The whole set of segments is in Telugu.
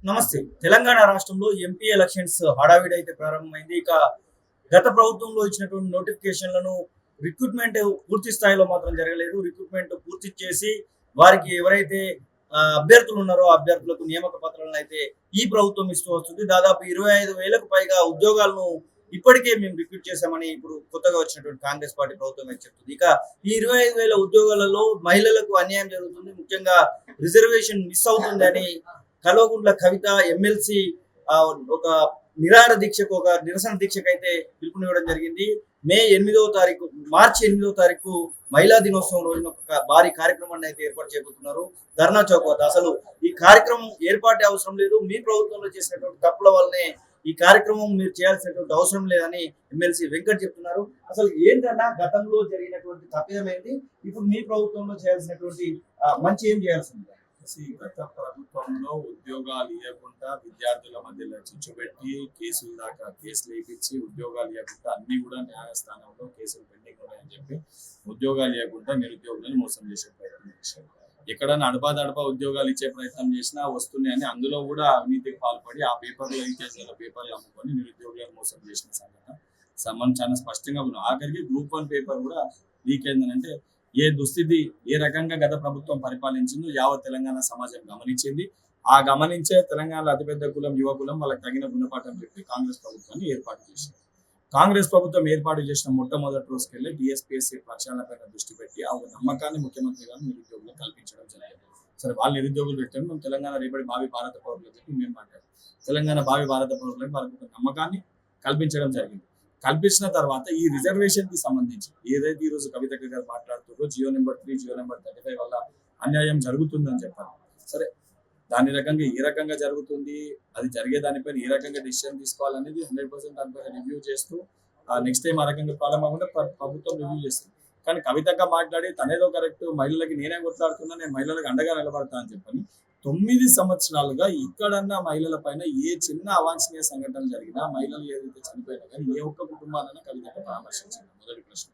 నమస్తే. తెలంగాణ రాష్ట్రంలో ఎంపీ ఎలక్షన్స్ హడావిడి అయితే ప్రారంభమైంది. ఇక గత ప్రభుత్వంలో ఇచ్చినటువంటి నోటిఫికేషన్‌లను రిక్రూట్‌మెంట్ పూర్తి స్థాయిలో మాత్రం జరగలేదు. రిక్రూట్‌మెంట్ పూర్తి చేసి వారికి ఎవరైతే అభ్యర్థులు ఉన్నారో ఆ అభ్యర్థులకు నియామక పత్రాలనైతే ఈ ప్రభుత్వం ఇస్తూ వస్తుంది. దాదాపు 25,000కు పైగా ఉద్యోగాలను ఇప్పటికే మేము రిక్రూట్ చేశామని ఇప్పుడు కొత్తగా వచ్చినటువంటి కాంగ్రెస్ పార్టీ ప్రభుత్వం అయితే చెప్తుంది. ఇక ఈ 25,000 ఉద్యోగాలలో మహిళలకు అన్యాయం జరుగుతుంది. ముఖ్యంగా రిజర్వేషన్ మిస్ అవుతుందని కల్వకుంట్ల కవిత ఎమ్మెల్సీ ఒక నిరసన దీక్షకు అయితే పిలుపునివ్వడం జరిగింది. మార్చి 8వ తారీఖు మహిళా దినోత్సవం రోజున ఒక భారీ కార్యక్రమాన్ని అయితే ఏర్పాటు చేయబోతున్నారు ధర్నా చౌక్ వద్ద. అసలు ఈ కార్యక్రమం ఏర్పాటే అవసరం లేదు, మీ ప్రభుత్వంలో చేసినటువంటి తప్పుల వల్లనే ఈ కార్యక్రమం మీరు చేయాల్సినటువంటి అవసరం లేదని ఎమ్మెల్సీ వెంకట్ చెప్తున్నారు. అసలు ఏంటన్నా గతంలో జరిగినటువంటి తప్పిదం ఏంటి, ఇప్పుడు మీ ప్రభుత్వంలో చేయాల్సినటువంటి మంచి ఏం చేయాల్సింది? గత ప్రభుత్వంలో ఉద్యోగాలు ఇవ్వకుండా విద్యార్థుల మధ్యలో చిచ్చుపెట్టి కేసులు వేయించి ఉద్యోగాలు ఇవ్వకుండా అన్ని కూడా న్యాయస్థానంలో కేసులు పెండింగ్ ఉన్నాయని చెప్పి ఉద్యోగాలు ఇవ్వకుండా నిరుద్యోగులను మోసం చేసే ప్రయత్నం చేశారు. ఎక్కడైనా అడపా ఉద్యోగాలు ఇచ్చే ప్రయత్నం చేసినా వస్తున్నాయని అందులో కూడా అవినీతికి పాల్పడి ఆ పేపర్లు పేపర్లు అమ్ముకొని నిరుద్యోగులను మోసం చేసిన సంబంధం చాలా స్పష్టంగా ఉన్నాం. ఆఖరికి గ్రూప్ 1 పేపర్ కూడా లీక్ అయిందనంటే ఏ దుస్థితి ఏ రకంగా గత ప్రభుత్వం పరిపాలించిందో యావత్ తెలంగాణ సమాజం గమనించింది. ఆ గమనించే తెలంగాణలో అతిపెద్ద కులం యువ కులం వాళ్ళకి తగిన గుణపాఠం చెప్పి కాంగ్రెస్ ప్రభుత్వాన్ని ఏర్పాటు చేసింది. కాంగ్రెస్ ప్రభుత్వం ఏర్పాటు చేసిన మొట్టమొదటి రోజుకెళ్ళి టీఎస్పీఎస్సీ ప్రక్షాళనపైన దృష్టి పెట్టి ఆ నమ్మకాన్ని ముఖ్యమంత్రి గారు నిరుద్యోగులకు కల్పించడం జరిగింది. సరే, వాళ్ళు నిరుద్యోగులు పెట్టారు, మేము తెలంగాణ రేపటి భావి భారత పౌరులు చెప్పి మేము మాట్లాడాం. తెలంగాణ భావి భారత పౌరులకు వాళ్ళకి ఒక నమ్మకాన్ని కల్పించడం జరిగింది. కల్పించిన తర్వాత ఈ రిజర్వేషన్ కి సంబంధించి ఏదైతే ఈ రోజు కవిత గారు మాట్లాడుతుందో జియో నెంబర్ 3 జియో నెంబర్ 35 వల్ల అన్యాయం జరుగుతుందని చెప్పారు. సరే, దాని రకంగా ఏ రకంగా జరుగుతుంది, అది జరిగే దానిపైన ఏ రకంగా డిసిషన్ తీసుకోవాలనేది 100% దానిపైన రివ్యూ చేస్తూ నెక్స్ట్ టైం ఆ రకంగా ప్రాబ్లం అవ్వకుండా ప్రభుత్వం రివ్యూ చేస్తుంది. కానీ కవితగా మాట్లాడి తనేదో కరెక్ట్, మహిళలకి నేనే కొట్లాడుతున్నా, నేను మహిళలకు అండగా నిలబడతా అని చెప్పని 9 సంవత్సరాలుగా ఎక్కడన్నా మహిళల పైన ఏ చిన్న అవాంఛనీయ సంఘటన జరిగినా, మహిళలు ఏదైతే చనిపోయినా కానీ ఏ ఒక్క కుటుంబాలైనా కవితగా పరామర్శించింది. మొదటి ప్రశ్న.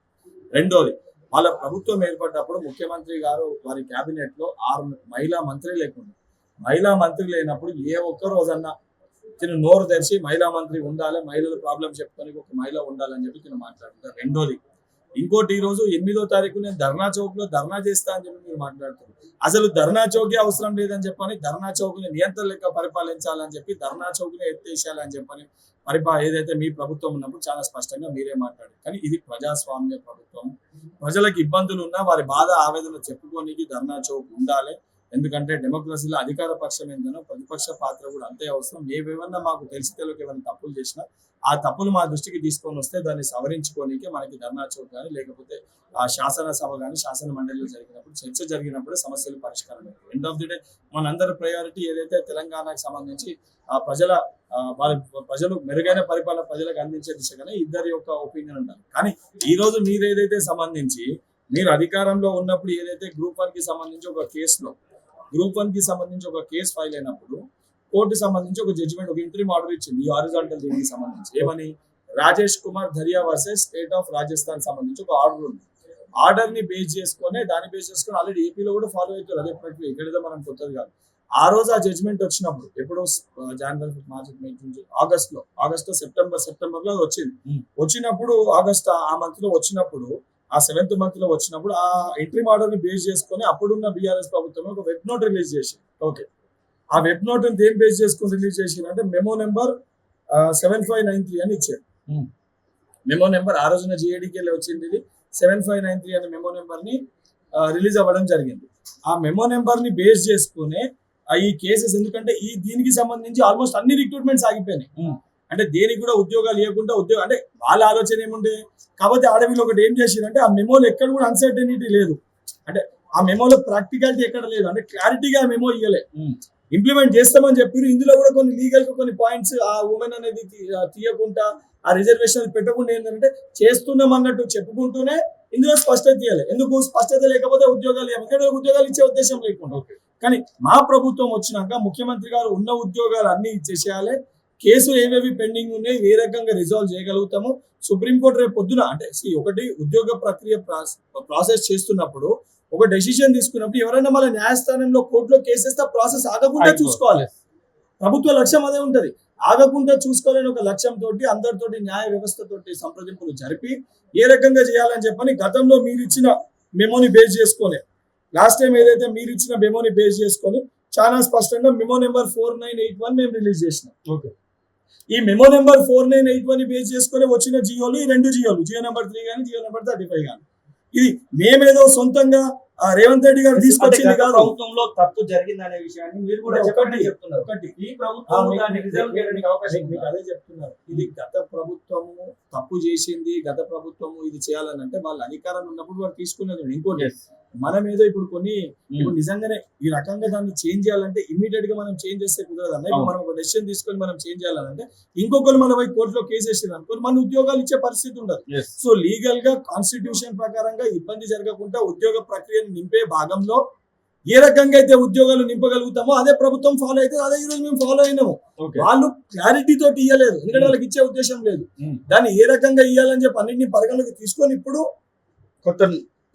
రెండోది, వాళ్ళ ప్రభుత్వం ఏర్పడ్డప్పుడు ముఖ్యమంత్రి గారు వారి కేబినెట్ లో 6 మహిళా మంత్రి లేకుండా, మహిళా మంత్రి లేనప్పుడు ఏ ఒక్క రోజన్నా తిను నోరు తెరిచి మహిళా మంత్రి ఉండాలి, మహిళల ప్రాబ్లం చెప్పుకొని ఒక మహిళ ఉండాలని చెప్పి తిను మాట్లాడుతారు. రెండోది, ఇంకోటి ఈ రోజు 8వ తారీఖు నేను ధర్నా చౌక్ లో ధర్నా చేస్తా అని చెప్పి మీరు మాట్లాడుతున్నారు. అసలు ధర్నా చౌకే అవసరం లేదని చెప్పని, ధర్నా చౌక్ ని నియంత్రణ లెక్క పరిపాలించాలని చెప్పి ధర్నా చౌక్ ని ఎత్తేసేయాలని చెప్పని ఏదైతే మీ ప్రభుత్వం ఉన్నప్పుడు చాలా స్పష్టంగా మీరే మాట్లాడారు. కానీ ఇది ప్రజాస్వామ్య ప్రభుత్వం. ప్రజలకు ఇబ్బందులు ఉన్నా వారి బాధ ఆవేదన చెప్పుకోనికి ధర్నా చౌక్ ఉండాలి. ఎందుకంటే డెమోక్రసీలో అధికార పక్షం ఏంటనో ప్రతిపక్ష పాత్ర కూడా అంతే అవసరం. ఏవేమన్నా మాకు తెలిసి తెలియక ఏమైనా తప్పులు చేసినా ఆ తప్పులు మా దృష్టికి తీసుకొని వస్తే దాన్ని సవరించుకోనికే మనకి ధర్నా చౌక్ కానీ లేకపోతే ఆ శాసనసభ కానీ శాసన మండలిలో జరిగినప్పుడు చర్చ జరిగినప్పుడు సమస్యలు పరిష్కారం. ఎండ్ ఆఫ్ ది డే మనందరి ప్రయారిటీ ఏదైతే తెలంగాణకు సంబంధించి ఆ ప్రజలు మెరుగైన పరిపాలన ప్రజలకు అందించే దిశగానే ఇద్దరి యొక్క ఒపీనియన్ ఉండాలి. కానీ ఈ రోజు మీరు ఏదైతే సంబంధించి మీరు అధికారంలో ఉన్నప్పుడు ఏదైతే గ్రూప్ 1 కి సంబంధించి ఒక కేసు ఫైల్ అయినప్పుడు కోర్టు సంబంధించి ఒక జడ్జిమెంట్, ఒక ఇంటరిమ్ ఆర్డర్ ఇచ్చింది ఈ హారిజాంటల్ దీనికి సంబంధించి. ఏమని? Rajesh Kumar Dhariya versus state of Rajasthan సంబంధించి ఒక ఆర్డర్ ఉంది. ఆర్డర్ ని బేస్ చేసుకొని ఆల్రెడీ ఏపీలో కూడా ఫాలో అవుతారు అదే ప్రక్రియ, ఇక్కడేదో మనం కొత్తది కాదు. ఆ రోజు ఆ జడ్జిమెంట్ వచ్చినప్పుడు ఎప్పుడో జనవరి, మార్చి, ఆగస్టు సెప్టెంబర్ లో వచ్చింది. వచ్చినప్పుడు ఆగస్ట్ ఆ మంత్ లో వచ్చినప్పుడు, ఆ 7th month లో వచ్చినప్పుడు ఆ ఇంటరిమ్ ఆర్డర్ ని బేస్ చేసుకొని అప్పుడున్న బీఆర్ఎస్ ప్రభుత్వం ఒక వెబ్ నోట్ రిలీజ్ చేసి, ఓకే, ఆ వెబ్ నోట్ దేని బేస్ చేసుకుని రిలీజ్ చేసిందంటే మెమో నెంబర్ 7593 అని ఇచ్చారు. మెమో నెంబర్ ఆ రోజున జిఏడికి వచ్చింది. ఇది 7593 అనే మెమో నెంబర్ ని రిలీజ్ అవ్వడం జరిగింది. ఆ మెమో నెంబర్ ని బేస్ చేసుకునే ఈ కేసెస్, ఎందుకంటే దీనికి సంబంధించి ఆల్మోస్ట్ అన్ని రిక్రూట్మెంట్స్ ఆగిపోయినాయి. అంటే దేనికి కూడా ఉద్యోగాలు ఇవ్వకుండా అంటే వాళ్ళ ఆలోచన ఏముండే, కాబట్టి ఆడవిలో ఒకటి ఏం చేసిరంటే ఆ మెమోలో ఎక్కడ కూడా అన్సర్టనిటీ లేదు, అంటే ఆ మెమోలో ప్రాక్టికాలిటీ ఎక్కడ లేదు, అంటే క్లారిటీగా ఆ మెమో ఇవ్వలే. ఇంప్లిమెంట్ చేస్తామని చెప్పారు. ఇందులో కూడా కొన్ని లీగల్ కొన్ని పాయింట్స్ ఆ ఉమెన్ అనేది తీయకుండా, ఆ రిజర్వేషన్ పెట్టకుండా ఏంటంటే చేస్తున్నాం అన్నట్టు చెప్పుకుంటూనే ఇందులో స్పష్టత ఇవ్వాలి. ఎందుకు స్పష్టత లేకపోతే ఉద్యోగాలు ఇచ్చే ఉద్దేశం లేకుండా. కానీ మా ప్రభుత్వం వచ్చినాక ముఖ్యమంత్రి గారు ఉన్న ఉద్యోగాలు అన్ని ఇచ్చేసేయాలి, కేసులు ఏవేవి పెండింగ్ ఉన్నాయి ఏ రకంగా రిజాల్వ్ చేయగలుగుతాము. సుప్రీంకోర్టు రేపు పొద్దున అంటే ఒకటి ఉద్యోగ ప్రక్రియ ప్రాసెస్ చేస్తున్నప్పుడు ఒక డెసిషన్ తీసుకున్నప్పుడు ఎవరైనా మళ్ళీ న్యాయస్థానంలో కోర్టులో కేసేస్తే ప్రాసెస్ ఆగకుండా చూసుకోవాలి. ప్రభుత్వ లక్ష్యం అదే ఉంటది. ఆగకుండా చూసుకోలేని ఒక లక్ష్యంతో అందరితోటి న్యాయ వ్యవస్థతోటి సంప్రదింపులు జరిపి ఏ రకంగా చేయాలని చెప్పని గతంలో మీరు ఇచ్చిన మెమోని బేస్ చేసుకొని లాస్ట్ టైం ఏదైతే మీరు ఇచ్చిన మెమోని బేస్ చేసుకొని చాలా స్పష్టంగా మెమో నెంబర్ 4981 మేము రిలీజ్ చేసినాం. ఓకే. ఈ మెమో నెంబర్ 4981 బేస్ చేసుకొని వచ్చిన జియోలు ఈ 2 జియో నెంబర్ 3 కానీ జియో నెంబర్ 35 కానీ ఇది మేమేదో సొంతంగా రేవంత్ రెడ్డి గారు తీసుకొచ్చింది కాదు. ప్రభుత్వంలో తప్పు జరిగిందనే విషయాన్ని మీరు కూడా చెప్తున్నారు. ఒకటి ఈ ప్రభుత్వం దాన్ని రిజర్వ్ చేయడానికి అవకాశం ఉంది. మీకు అదే చెప్తున్నారు. ఇది గత ప్రభుత్వము తప్పు చేసింది, గత ప్రభుత్వము ఇది చేయాలని అంటే వాళ్ళ అధికారం ఉన్నప్పుడు వాళ్ళు తీసుకునేది. ఇంకోటి మనం ఏదో ఇప్పుడు ఇప్పుడు నిజంగానే ఈ రకంగా దాన్ని చేంజ్ చేయాలంటే ఇమీడియట్ గా మనం చేంజ్ చేస్తే కుదరదు అన్న. ఇప్పుడు మనం ఒక డెసిషన్ తీసుకొని మనం చేంజ్ చేయాలంటే ఇంకొకరు మన వైపు కోర్టులో కేసు వేసారు అనుకో మన ఉద్యోగాలు ఇచ్చే పరిస్థితి ఉండదు. సో లీగల్ గా కాన్స్టిట్యూషన్ ప్రకారంగా ఇబ్బంది జరగకుండా ఉద్యోగ ప్రక్రియను నింపే భాగంలో ఏ రకంగా అయితే ఉద్యోగాలు నింపగలుగుతామో అదే ప్రభుత్వం ఫాలో అయితే అదే ఈ రోజు మేము ఫాలో అయినాము. వాళ్ళు క్లారిటీ తోటి ఇవ్వలేదు, ఎందుకంటే వాళ్ళకి ఇచ్చే ఉద్దేశం లేదు. దాన్ని ఏ రకంగా ఇవ్వాలని చెప్పి అన్నింటినీ పరిగణలోకి తీసుకొని ఇప్పుడు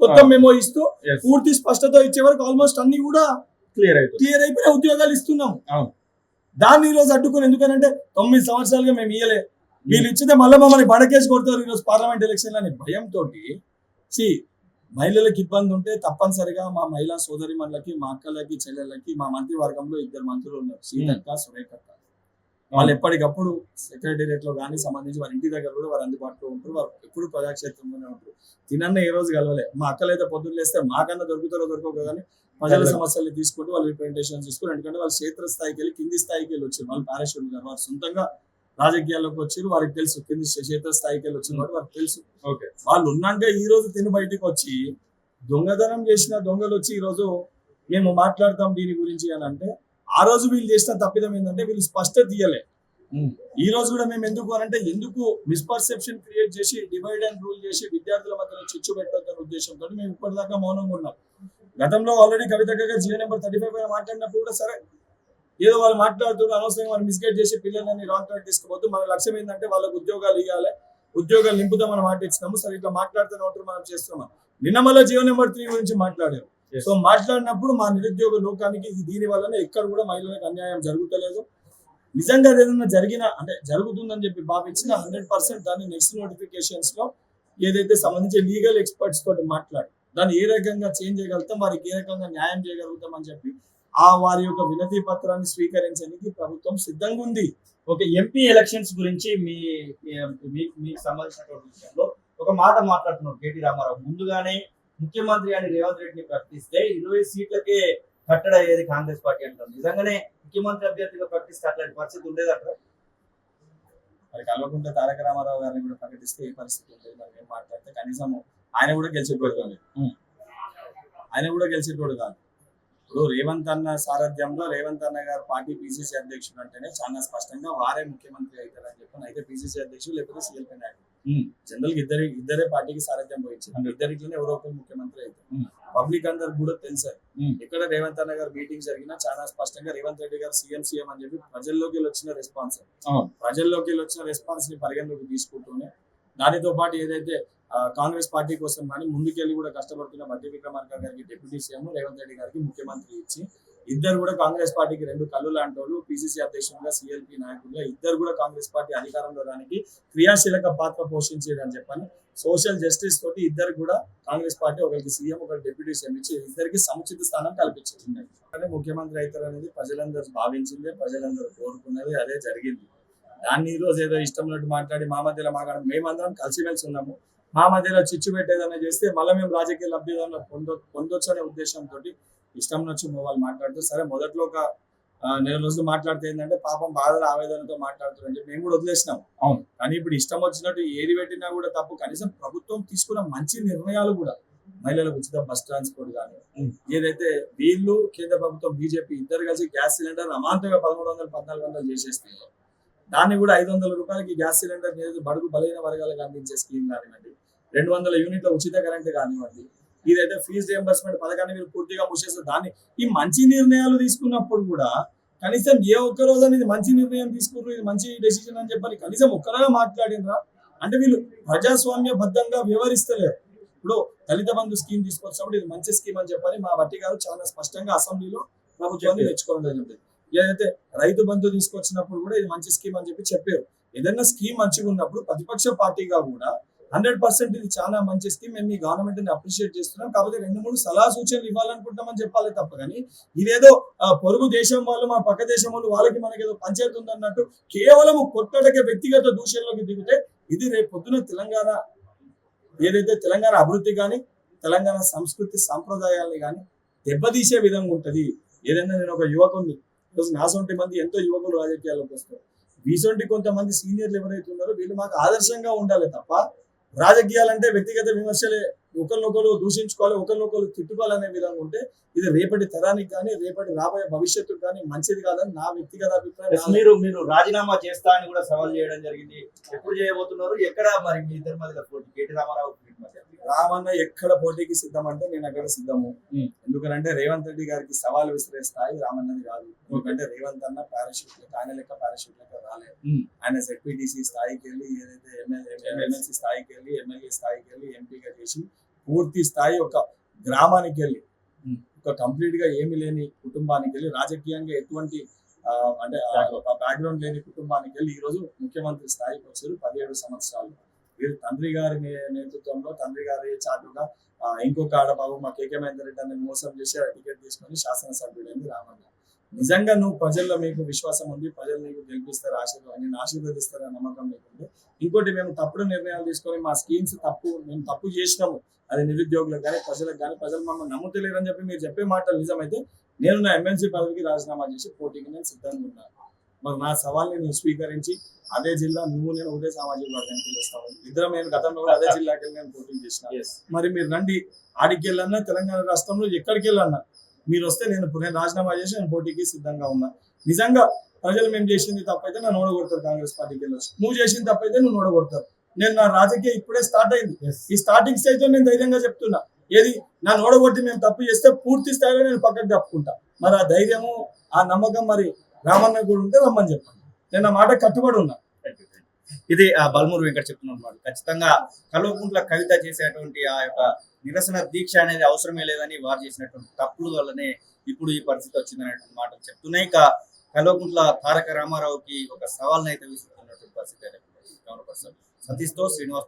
కొత్త మెమో ఇస్తూ పూర్తి స్పష్టత ఇచ్చే వరకు ఆల్మోస్ట్ అన్ని కూడా క్లియర్ అయిపోయిన ఉద్యోగాలు ఇస్తున్నాం. దాన్ని ఈ రోజు అడ్డుకుని ఎందుకనంటే 9 సంవత్సరాలుగా మేము ఇయ్యలే, వీళ్ళు ఇచ్చితే మళ్ళీ మమ్మల్ని బడకేసి కొడతారు ఈరోజు పార్లమెంట్ ఎలక్షన్ అనే భయంతో మహిళలకు ఇబ్బంది ఉంటే తప్పనిసరిగా మా మహిళా సోదరి మనులకి, మా అక్కలకి, చెల్లెళ్ళకి మా మంత్రివర్గంలో 2 మంత్రులు ఉన్నారు, సీతక్క, సురేఖక్క. వాళ్ళు ఎప్పటికప్పుడు సెక్రటేరియట్ లో కానీ సంబంధించి వారి ఇంటి దగ్గర కూడా వారు అందుబాటులో ఉంటారు. వారు ఎప్పుడు ప్రజాక్షేత్రంలోనే ఉంటారు. తినన్న ఏ రోజు కలవలే. మా అక్కలైతే పొద్దున్న లేస్తే మాకన్నా దొరుకుతారో దొరకవు కానీ ప్రజల సమస్యలు తీసుకుంటూ వాళ్ళు రిప్రజెంటేషన్ తీసుకుని, ఎందుకంటే వాళ్ళు క్షేత్ర స్థాయికి వెళ్ళి కింది స్థాయికి వెళ్ళి వచ్చారు. వాళ్ళు పారాషూట్ గారు వారు సొంతంగా రాజకీయాల్లోకి వచ్చారు, వారికి తెలుసు. కింది క్షేత్ర స్థాయికి వెళ్ళి వచ్చిన వాడు వారికి తెలుసు. వాళ్ళు ఉన్నాక ఈ రోజు తిని బయటకు వచ్చి దొంగతనం చేసిన దొంగలు వచ్చి ఈ రోజు మేము మాట్లాడతాం దీని గురించి అని అంటే, ఆ రోజు వీళ్ళు చేసిన తప్పిదం ఏంటంటే వీళ్ళు స్పష్టత ఇయ్యలే. ఈ రోజు కూడా మేము ఎందుకు మిస్పర్సెప్షన్ క్రియేట్ చేసి డివైడ్ అండ్ రూల్ చేసి విద్యార్థుల మధ్యలో చిచ్చు పెట్టొద్దన్న ఉద్దేశంతో మేము ఇప్పటిదాకా మౌనంగా ఉన్నాం. గతంలో ఆల్రెడీ కవిత గారు జియో నెంబర్ 35 పైన మాట్లాడినప్పుడు కూడా సరే ఏదో వాళ్ళు మాట్లాడుతున్నారు, అనవసరంగా వాళ్ళు మిస్గైడ్ చేసి పిల్లలని రాంగ్ ట్రాక్ తీసుకుపోతూ మన లక్ష్యం ఏంటంటే వాళ్ళకు ఉద్యోగాలు ఇవ్వాలి, ఉద్యోగాలు నింపుదామని మాట ఇచ్చినాము. సరే ఇట్లా మాట్లాడుతున్న ఉంటారు మనం చేస్తున్నాం. నిన్న మళ్ళీ జియో నెంబర్ 3 గురించి మాట్లాడారు. సో మాట్లాడినప్పుడు మా నిరుద్యోగ లోకానికి దీని వల్లనే ఎక్కడ కూడా మహిళలకు అన్యాయం జరుగుతలేదు. నిజంగా ఏదైనా జరుగుతుందని చెప్పి భావించిన 100% దాన్ని నెక్స్ట్ నోటిఫికేషన్స్ లో ఏదైతే సంబంధించి లీగల్ ఎక్స్పర్ట్స్ తోటి మాట్లాడి దాన్ని ఏ రకంగా చేంజ్ చేయగలుగుతాం, వారికి ఏ రకంగా న్యాయం చేయగలుగుతాం అని చెప్పి వారి యొక్క వినతి పత్రాన్ని స్వీకరించడానికి ప్రభుత్వం సిద్ధంగా ఉంది. ఓకే. ఎంపీ ఎలక్షన్స్ గురించి మీకు సంబంధించినటువంటి విషయంలో ఒక మాట మాట్లాడుతున్నారు కేటీ రామారావు. ముందుగానే ముఖ్యమంత్రి అని రేవంత్ రెడ్డిని ప్రకటిస్తే 20 సీట్లకే కట్టడ అయ్యేది కాంగ్రెస్ పార్టీ అంటారు. నిజంగానే ముఖ్యమంత్రి అభ్యర్థిగా ప్రకటిస్తే అట్లాంటి పరిస్థితి ఉండేదంటారు? మరి కల్వకుంట్ల తారక రామారావు గారిని కూడా ప్రకటిస్తే ఏ పరిస్థితి ఉండేది? మరి ఏం మాట్లాడితే కనీసం ఆయన కూడా గెలిచేటోడు కాదు. ఇప్పుడు రేవంత్ అన్న సారథ్యంలో రేవంత్ అన్న గారు పార్టీ పిసిసి అధ్యక్షుడు అంటేనే చాలా స్పష్టంగా వారే ముఖ్యమంత్రి అవుతారని చెప్పి అయితే పిసిసి అధ్యక్షుడు లేకపోతే సిఎల్పీ నాయకుడు జనరల్ గా ఇద్దరే పార్టీకి సారథ్యం వహించారు. ఇద్దరిలోనే ఎవరో ఒకరు ముఖ్యమంత్రి అవుతారు. పబ్లిక్ అందరు కూడా తెలుసు. ఇక్కడ రేవంత్ అన్న గారు మీటింగ్ జరిగినా చాలా స్పష్టంగా రేవంత్ రెడ్డి గారు సీఎం అని చెప్పి ప్రజల్లోకి వచ్చిన రెస్పాన్స్ ని పరిగణలోకి తీసుకుంటూనే దానితో పాటు ఏదైతే కాంగ్రెస్ పార్టీ కోసం కానీ ముందుకెళ్ళి కూడా కష్టపడుతున్న బట్టి విక్రమార్క గారికి డిప్యూటీ సీఎం, రేవంత్ రెడ్డి గారికి ముఖ్యమంత్రి ఇచ్చి ఇద్దరు కూడా కాంగ్రెస్ పార్టీకి 2 కళ్ళు లాంటి వాళ్ళు, పిసిసి అధ్యక్షులుగా, సిఎల్పీ నాయకులుగా ఇద్దరు కూడా కాంగ్రెస్ పార్టీ అధికారంలో రానికి క్రియాశీలక పాత్ర పోషించేదని చెప్పని సోషల్ జస్టిస్ తోటి ఇద్దరు కూడా కాంగ్రెస్ పార్టీ ఒకరికి సీఎం ఒకరికి డిప్యూటీ సీఎం ఇచ్చి ఇద్దరికి సముచిత స్థానం కల్పించింది. ముఖ్యమంత్రి అవుతారు అనేది ప్రజలందరూ భావించిందే, ప్రజలందరూ కోరుకున్నది, అదే జరిగింది. దాన్ని ఈ రోజు ఏదో ఇష్టం ఉన్నట్టు మాట్లాడి మా మధ్యలో మేమందరం కలిసిమెలిసి ఉన్నాము, మా మధ్యలో చిచ్చు పెట్టేదన్నా చేస్తే మళ్ళీ మేము రాజకీయ లబ్ధిదారులు పొందొచ్చు అనే ఉద్దేశంతో ఇష్టం వచ్చి వాళ్ళు మాట్లాడుతూ సరే మొదట్లో ఒక 4 రోజులు మాట్లాడితే ఏంటంటే పాపం బాధల ఆవేదనతో మాట్లాడుతున్నారు చెప్పి మేము కూడా వదిలేసినాం. కానీ ఇప్పుడు ఇష్టం వచ్చినట్టు ఏది పెట్టినా కూడా తప్పు. కనీసం ప్రభుత్వం తీసుకున్న మంచి నిర్ణయాలు కూడా మహిళలకు ఉచిత బస్ ట్రాన్స్పోర్ట్ కానీ ఏదైతే వీళ్ళు కేంద్ర ప్రభుత్వం బీజేపీ ఇద్దరు కలిసి గ్యాస్ సిలిండర్ అమాంతంగా 1300-1400 చేసేస్తే దాన్ని కూడా 500 రూపాయలకి గ్యాస్ సిలిండర్ బడుగు బలైన వర్గాలకు అందించే స్కీమ్ కానివ్వండి, 200 యూనిట్ల ఉచిత కరెంట్ కానివ్వండి, ఇదైతే ఫీజు రియంబర్స్మెంట్ పథకాన్ని మీరు పూర్తిగా మూసేస్తారు. దాన్ని ఈ మంచి నిర్ణయాలు తీసుకున్నప్పుడు కూడా కనీసం ఏ ఒక్క రోజు అనేది మంచి నిర్ణయం తీసుకున్నారు, ఇది మంచి డెసిషన్ అని చెప్పని కనీసం ఒక్కరగా మాట్లాడినరా అంటే వీళ్ళు ప్రజాస్వామ్యబద్ధంగా వ్యవహరిస్తలేరు. ఇప్పుడు దళిత బంధు స్కీమ్ తీసుకొచ్చినప్పుడు ఇది మంచి స్కీమ్ అని చెప్పని మా బట్టి గారు చాలా స్పష్టంగా అసెంబ్లీలో ప్రభుత్వాన్ని తెచ్చుకోవడం జరిగింది. ఏదైతే రైతు బంధు తీసుకొచ్చినప్పుడు కూడా ఇది మంచి స్కీమ్ అని చెప్పారు. ఏదైనా స్కీమ్ మంచిగా ఉన్నప్పుడు ప్రతిపక్ష పార్టీగా కూడా 100% ఇది చాలా మంచి స్కీమ్, మేము మీ గవర్నమెంట్ ని అప్రిషియేట్ చేస్తున్నాం, కాకపోతే 2-3 సలహా సూచనలు ఇవ్వాలనుకుంటామని చెప్పాలి తప్ప కానీ ఇదేదో పొరుగు దేశం వాళ్ళు మా పక్క దేశం వాళ్ళు వాళ్ళకి మనకి ఏదో పంచాయతీ ఉందన్నట్టు కేవలం కొట్టడకే వ్యక్తిగత దూషణలోకి దిగితే ఇది రేపు పొద్దున తెలంగాణ ఏదైతే తెలంగాణ అభివృద్ధి కానీ తెలంగాణ సంస్కృతి సాంప్రదాయాల్ని కానీ దెబ్బతీసే విధంగా ఉంటది. ఏదైనా నేను ఒక యువకుని ఈరోజు నాసొంటి మంది ఎంతో యువకులు రాజకీయాల్లోకి వస్తారు. వీసొంటి కొంతమంది సీనియర్లు ఎవరైతే ఉన్నారో వీళ్ళు మాకు ఆదర్శంగా ఉండాలి తప్ప రాజకీయాలంటే వ్యక్తిగత విమర్శలే, ఒకరినొకరు దూషించుకోవాలి, ఒకరినొకరు తిట్టుకోవాలనే విధంగా ఉంటే ఇది రేపటి తరానికి కానీ రేపటి రాబోయే భవిష్యత్తుకు కానీ మంచిది కాదని నా వ్యక్తిగత అభిప్రాయం. మీరు రాజీనామా చేస్తా అని కూడా సవాల్ చేయడం జరిగింది. ఎప్పుడు చేయబోతున్నారు? ఎక్కడ మరి మీ ఇద్దరి మధ్య పోటీ? కేటీ రామారావు రామన్న ఎక్కడ పోటీకి సిద్ధం అంటే నేను అక్కడ సిద్ధము. ఎందుకంటే రేవంత్ రెడ్డి గారికి సవాల్ విసిరే స్థాయి రామన్నది కాదు. ఎందుకంటే రేవంత్ అన్న పారాషూట్ లెక్క ఆయన లెక్క పారాషూట్ లెక్క రాలేదు. ఆయన ZPTC స్థాయికి వెళ్ళి ఏదైతే MLC స్థాయికి వెళ్ళి ఎమ్మెల్యే స్థాయికి వెళ్ళి ఎంపీగా చేసి పూర్తి స్థాయి ఒక గ్రామానికి వెళ్ళి ఒక కంప్లీట్ గా ఏమి లేని కుటుంబానికి వెళ్ళి రాజకీయంగా ఎటువంటి అంటే బ్యాక్గ్రౌండ్ లేని కుటుంబానికి వెళ్ళి ఈ రోజు ముఖ్యమంత్రి స్థాయికి వచ్చారు 17 సంవత్సరాలు. వీరు తండ్రి గారి నేతృత్వంలో తండ్రి గారి చాటుగా ఇంకొక ఆడబాబు మా KK మహేందర్ రెడ్డి అని మోసం చేసి టికెట్ తీసుకొని శాసనసభ్యుడైంది రామన్న. నిజంగా నువ్వు ప్రజల్లో మీకు విశ్వాసం ఉంది, ప్రజలు నీకు గెలిపిస్తారు, నేను ఆశీర్వదిస్తారని నమ్మకం మీకుంది. ఇంకోటి మేము తప్పుడు నిర్ణయాలు తీసుకొని మా స్కీమ్స్ మేము తప్పు చేసినాము, అది నిరుద్యోగులకు కానీ ప్రజలకు కానీ ప్రజలు మమ్మల్ని నమ్ముతలేరని చెప్పి మీరు చెప్పే మాటలు నిజమైతే నేను నా MLC పదవికి రాజీనామా చేసి పోటీకి నేను సిద్ధంగా ఉన్నాను. మరి నా సవాల్ని నువ్వు స్వీకరించి అదే జిల్లా నువ్వు నేను ఒకటే సామాజిక వర్గానికి వస్తాము. ఇద్దరం నేను గతంలో కూడా అదే జిల్లాకి వెళ్ళి నేను పోటీ చేసిన. మరి మీరు రండి, ఆడికి వెళ్ళన్నా తెలంగాణ రాష్ట్రంలో ఎక్కడికి వెళ్ళన్నా మీరు వస్తే నేను రాజీనామా చేసి నేను పోటీకి సిద్ధంగా ఉన్నా. నిజంగా ప్రజలు మేము చేసింది తప్పైతే నన్ను ఓడగొడతారు, కాంగ్రెస్ పార్టీకి వెళ్ళొచ్చు. నువ్వు చేసింది తప్పైతే నువ్వు ఓడగొడతారు. నేను నా రాజకీయ ఇప్పుడే స్టార్ట్ అయింది. ఈ స్టార్టింగ్ స్టేజ్ లో నేను ధైర్యంగా చెప్తున్నా, ఏది నన్ను ఓడగొట్టి మేము తప్పు చేస్తే పూర్తి స్థాయిలో నేను పక్కకు తప్పుకుంటా. మరి ఆ ధైర్యము ఆ నమ్మకం మరి రామన్న కూడా ఉంటే రమ్మని చెప్పండి, నేను నా మాట కట్టుబడి ఉన్నా. ఇది బల్మూరు వెంకట చెప్తున్నమాట. ఖచ్చితంగా కల్వకుంట్ల కవిత చేసేటువంటి ఆ యొక్క నిరసన దీక్ష అనేది అవసరమే లేదని వారు చేసినటువంటి తప్పుల వల్లనే ఇప్పుడు ఈ పరిస్థితి వచ్చిందనేటువంటి మాటలు చెప్తున్నాయి. ఇక కల్వకుంట్ల తారక రామారావుకి ఒక సవాల్ని అయితే విసురుతున్నటువంటి పరిస్థితి. సతీష్తో శ్రీనివాస్.